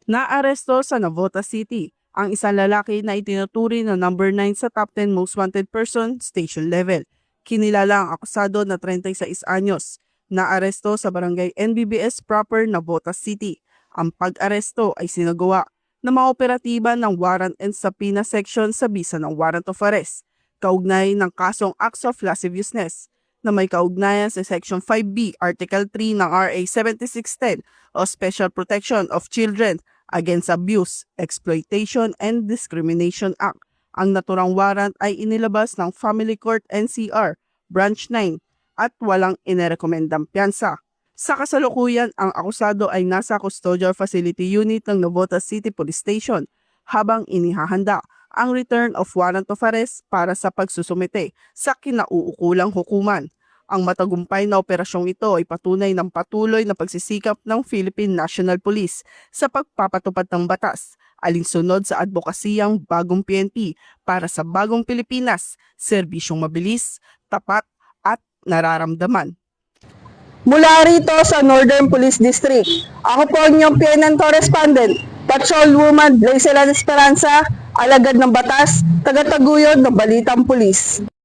Naaresto sa Navotas City ang isang lalaki na itinuturi na number 9 sa top 10 most wanted person station level. Kinilala ang akusado na 36 anyos. Naaresto sa barangay NBBS proper Navotas City. Ang pag-aresto ay sinagawa na mga operatiba ng warrant and subpoena section sa bisa ng warrant of arrest, kaugnay ng kasong acts of lasciviousness na may kaugnayan sa Section 5B, Article 3 ng RA 7610 o Special Protection of Children Against Abuse, Exploitation and Discrimination Act. Ang naturang warrant ay inilabas ng Family Court NCR, Branch 9 at walang inirekomendang piyansa. Sa kasalukuyan, ang akusado ay nasa Custodial Facility Unit ng Navotas City Police Station habang inihahanda ang return of warrant of arrest para sa pagsusumite sa kinauukulang hukuman. Ang matagumpay na operasyong ito ay patunay ng patuloy na pagsisikap ng Philippine National Police sa pagpapatupad ng batas, alinsunod sa advokasiyang bagong PNP para sa bagong Pilipinas, serbisyong mabilis, tapat at nararamdaman. Mula rito sa Northern Police District, ako po ang inyong PNN correspondent, Patrolwoman Blaisela Esperanza, alagad ng batas, tagataguyod ng Balitang Pulis.